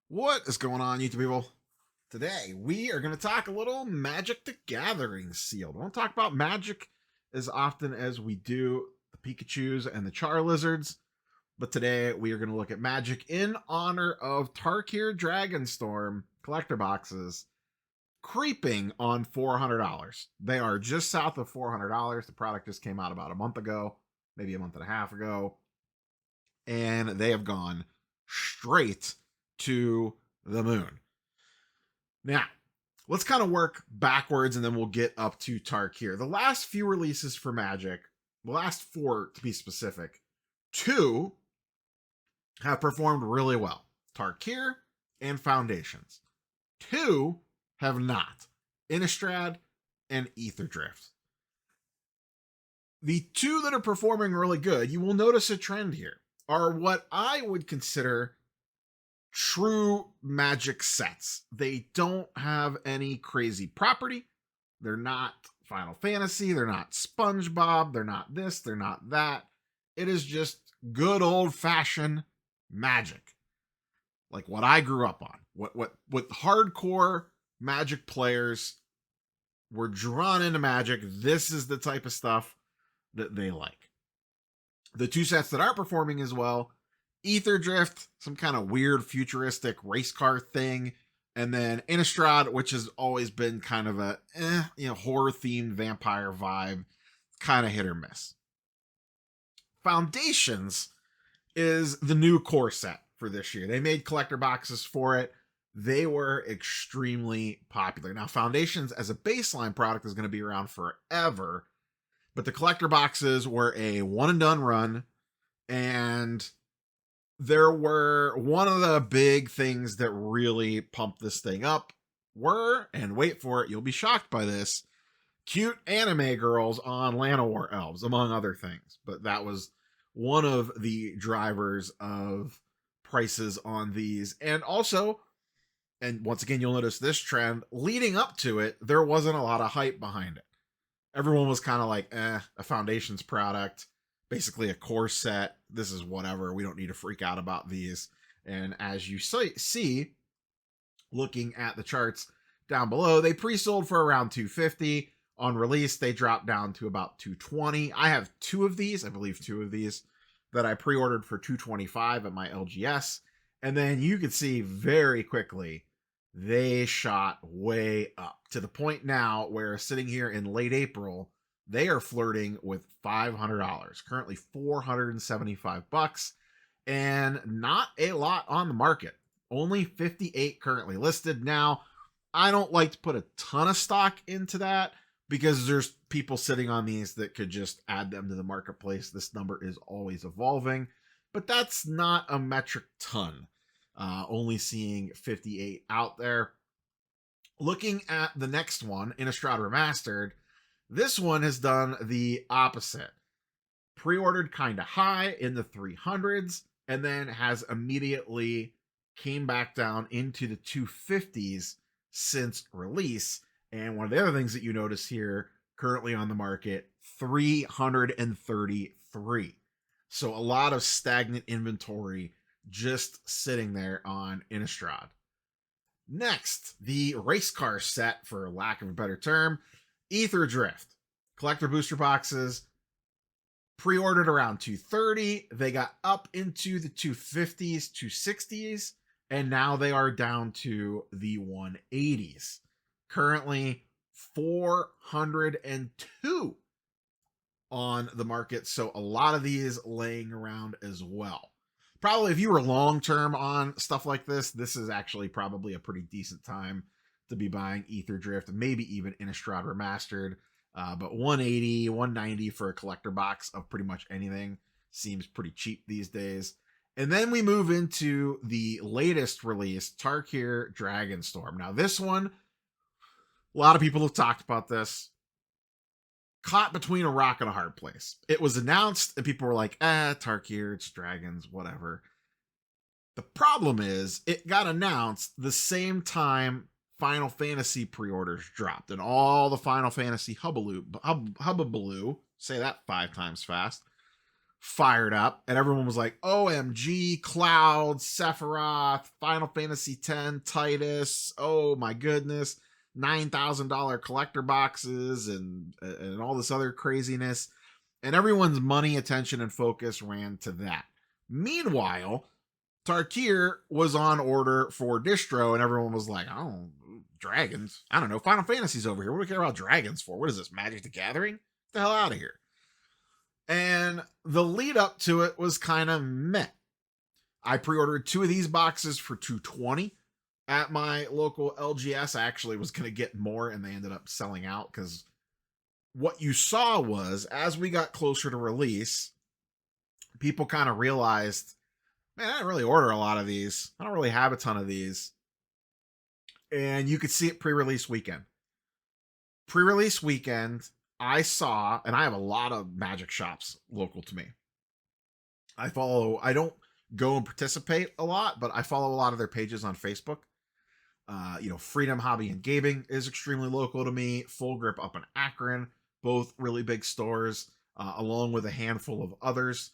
What is going on, YouTube people? Today, we are going to talk a little Magic the Gathering sealed. I won't talk about Magic as often as we do the Pikachus and the Charizards, but today we are going to look at Magic in honor of Tarkir Dragonstorm collector boxes creeping on $400. They are just south of $400. The product just came out about a month ago, maybe a month and a half ago, and they have gone straight to the moon. Now, let's kind of work backwards and then we'll get up to Tarkir. The last few releases for Magic, the last four to be specific, two have performed really well. Tarkir and Foundations. Two have not. Innistrad and Aetherdrift. The two that are performing really good, you will notice a trend here, are what I would consider true Magic sets. They don't have any crazy property. They're not Final Fantasy. They're not SpongeBob. They're not this. They're not that. It is just good old-fashioned Magic, like what I grew up on. What hardcore Magic players were drawn into Magic. This is the type of stuff that they like. The two sets that aren't performing as well: Aetherdrift, some kind of weird futuristic race car thing, and then Innistrad, which has always been kind of a horror themed vampire vibe, kind of hit or miss. Foundations is the new core set for this year. They made collector boxes for it. They were extremely popular. Now, Foundations as a baseline product is going to be around forever, but the collector boxes were a one and done run, and there were one of the big things that really pumped this thing up were, and wait for it, you'll be shocked by this, cute anime girls on Llanowar elves, among other things. But that was one of the drivers of prices on these. And also, and once again, you'll notice this trend, leading up to it, there wasn't a lot of hype behind it. Everyone was kind of like, a Foundations product, basically a core set. This is whatever. We don't need to freak out about these. And as you see, looking at the charts down below, they pre-sold for around $250. On release, they dropped down to about $220. I have two of these, I believe two of these, that I pre-ordered for $225 at my LGS. And then you can see very quickly, they shot way up to the point now where, sitting here in late April, they are flirting with $500, currently $475, and not a lot on the market. Only 58 currently listed. Now, I don't like to put a ton of stock into that because there's people sitting on these that could just add them to the marketplace. This number is always evolving, but that's not a metric ton. Only seeing 58 out there. Looking at the next one, Innistrad Remastered, this one has done the opposite. Pre-ordered kind of high in the 300s, and then has immediately came back down into the 250s since release. And one of the other things that you notice here, currently on the market, 333. So a lot of stagnant inventory just sitting there on Innistrad. Next, the race car set, for lack of a better term, Aetherdrift. Collector booster boxes, pre-ordered around $230. They got up into the 250s, 260s, and now they are down to the 180s. Currently, 402 on the market, so a lot of these laying around as well. Probably if you were long-term on stuff like this, this is actually probably a pretty decent time to be buying Aetherdrift, maybe even Innistrad Remastered. But 180, 190 for a collector box of pretty much anything seems pretty cheap these days. And then we move into the latest release, Tarkir Dragonstorm. Now this one, a lot of people have talked about this. Caught between a rock and a hard place. It was announced and people were like, Tarkir, it's dragons, whatever. The problem is, it got announced the same time Fantasy pre-orders dropped, and all the Final Fantasy hubbaloo, say that 5 times fast, fired up, and everyone was like, OMG, Cloud, Sephiroth, Final Fantasy X, Titus, oh my goodness, $9,000 collector boxes and all this other craziness. And everyone's money, attention, and focus ran to that. Meanwhile, Tarkir was on order for distro, and everyone was like, oh, dragons? I don't know. Final Fantasy's over here. What do we care about dragons for? What is this, Magic the Gathering? Get the hell out of here. And the lead up to it was kind of meh. I pre-ordered 2 of these boxes for $220 at my local LGS. I actually was going to get more, and they ended up selling out, because what you saw was, as we got closer to release, people kind of realized, man, I didn't really order a lot of these. I don't really have a ton of these. And you could see it pre-release weekend. Pre-release weekend, I saw, and I have a lot of Magic shops local to me. I don't go and participate a lot, but I follow a lot of their pages on Facebook. Freedom Hobby and Gaming is extremely local to me. Full Grip up in Akron, both really big stores, along with a handful of others.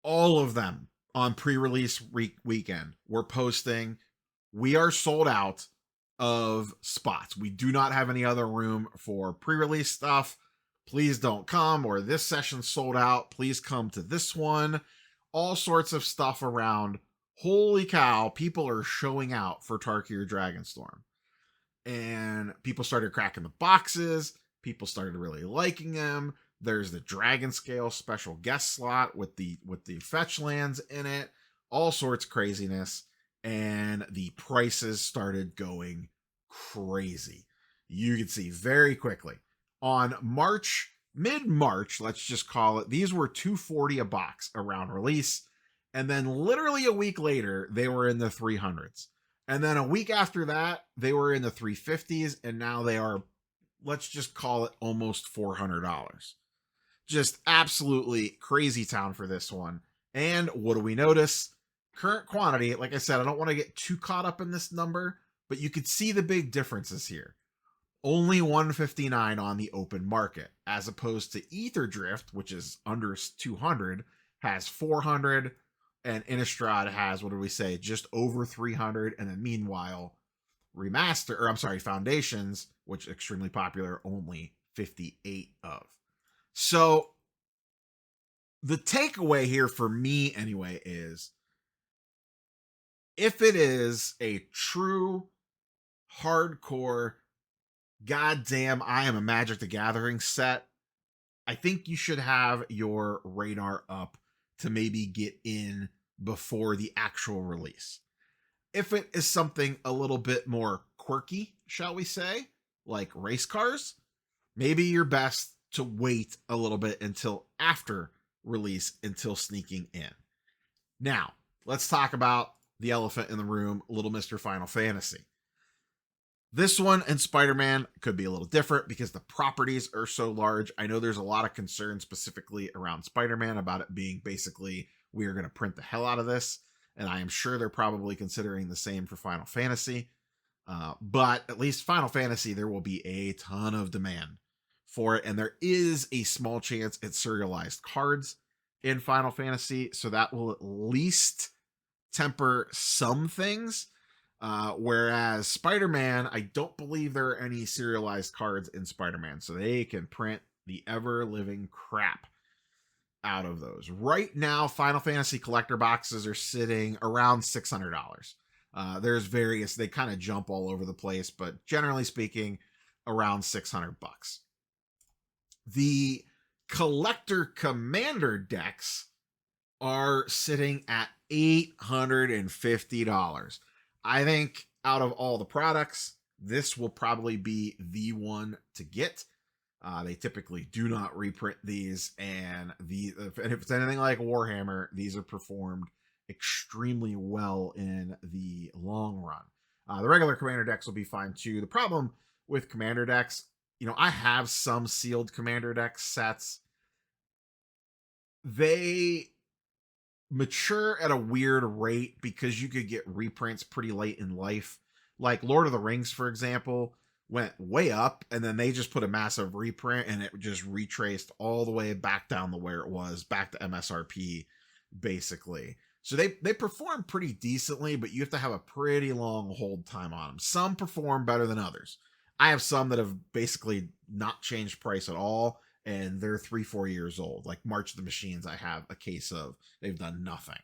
All of them on pre-release weekend were posting, we are sold out of spots. We do not have any other room for pre-release stuff. Please don't come, or this session sold out. Please come to this one. All sorts of stuff around. Holy cow, people are showing out for Tarkir Dragonstorm. And people started cracking the boxes. People started really liking them. There's the Dragon Scale special guest slot with the fetch lands in it. All sorts of craziness. And the prices started going crazy. You can see very quickly on mid-March, let's just call it, these were $240 a box around release. And then literally a week later, they were in the 300s. And then a week after that, they were in the 350s. And now they are, let's just call it, almost $400. Just absolutely crazy town for this one. And what do we notice? Current quantity, like I said, I don't want to get too caught up in this number, but you could see the big differences here. Only 159 on the open market, as opposed to Ether Drift, which is under 200, has 400, and Innistrad has, what did we say, just over 300, and then meanwhile, Foundations, which is extremely popular, only 58 of. So, the takeaway here for me, anyway, is if it is a true, hardcore, goddamn, I am a Magic the Gathering set, I think you should have your radar up to maybe get in before the actual release. If it is something a little bit more quirky, shall we say, like race cars, maybe you're best to wait a little bit until after release, until sneaking in. Now, let's talk about the elephant in the room, Little Mr. Final Fantasy. This one and Spider-Man could be a little different because the properties are so large. I know there's a lot of concern specifically around Spider-Man about it being basically, we are going to print the hell out of this. And I am sure they're probably considering the same for Final Fantasy. But at least Final Fantasy, there will be a ton of demand for it. And there is a small chance it's serialized cards in Final Fantasy. So that will at least temper some things. Whereas Spider-Man, I don't believe there are any serialized cards in Spider-Man, so they can print the ever-living crap out of those. Right now, Final Fantasy collector boxes are sitting around $600. There's various, they kind of jump all over the place, but generally speaking, around $600. The collector commander decks are sitting at $850. I think out of all the products, this will probably be the one to get. They typically do not reprint these, and if it's anything like Warhammer, these are performed extremely well in the long run. The regular commander decks will be fine too. The problem with commander decks, I have some sealed commander deck sets. They mature at a weird rate because you could get reprints pretty late in life. Like Lord of the Rings, for example, went way up, and then they just put a massive reprint, and it just retraced all the way back down to where it was, back to MSRP, basically. So they perform pretty decently, but you have to have a pretty long hold time on them. Some perform better than others. I have some that have basically not changed price at all, and they're 3-4 years old. Like March of the Machines, I have a case of. They've done nothing.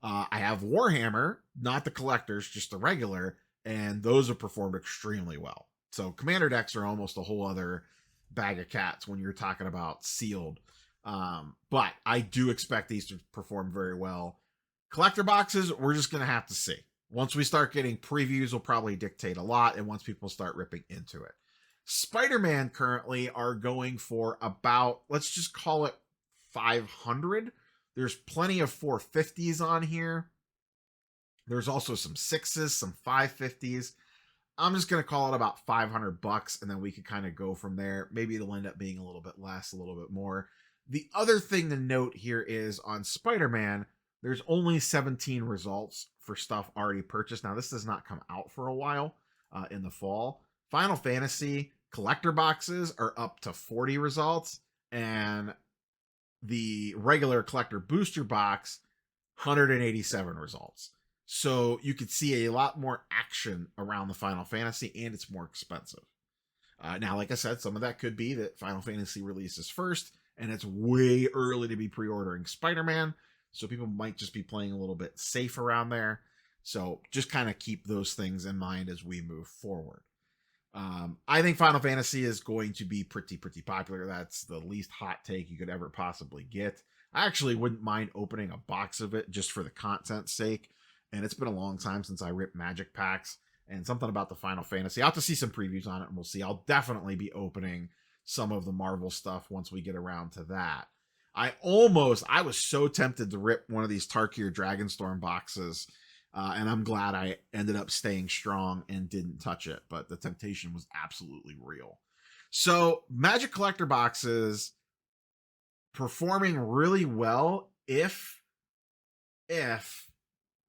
I have Warhammer, not the collectors, just the regular, and those have performed extremely well. So commander decks are almost a whole other bag of cats when you're talking about sealed. But I do expect these to perform very well. Collector boxes, we're just going to have to see. Once we start getting previews, will probably dictate a lot, and once people start ripping into it. Spider-Man currently are going for about, let's just call it 500. There's plenty of 450s on here. There's also some 6s, some 550s. I'm just going to call it about $500, and then we could kind of go from there. Maybe it'll end up being a little bit less, a little bit more. The other thing to note here is on Spider-Man, there's only 17 results for stuff already purchased. Now, this does not come out for a while in the fall. Final Fantasy collector boxes are up to 40 results, and the regular collector booster box, 187 results. So you could see a lot more action around the Final Fantasy, and it's more expensive. Now, like I said, some of that could be that Final Fantasy releases first, and it's way early to be pre-ordering Spider-Man, so people might just be playing a little bit safe around there. So just kind of keep those things in mind as we move forward. I think Final Fantasy is going to be pretty popular. That's the least hot take you could ever possibly get. I actually wouldn't mind opening a box of it just for the content's sake. And it's been a long time since I ripped Magic packs, and something about the Final Fantasy. I'll have to see some previews on it, and we'll see. I'll definitely be opening some of the Marvel stuff once we get around to that. I was so tempted to rip one of these Tarkir Dragonstorm boxes, and I'm glad I ended up staying strong and didn't touch it, but the temptation was absolutely real. So Magic collector boxes performing really well if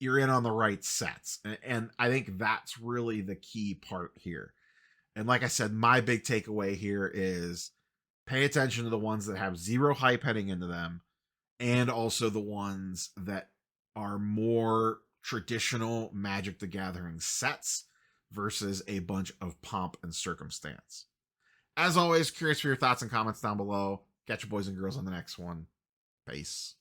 you're in on the right sets. And I think that's really the key part here. And like I said, my big takeaway here is pay attention to the ones that have zero hype heading into them, and also the ones that are more traditional Magic the Gathering sets versus a bunch of pomp and circumstance. As always, curious for your thoughts and comments down below. Catch you boys and girls on the next one. Peace.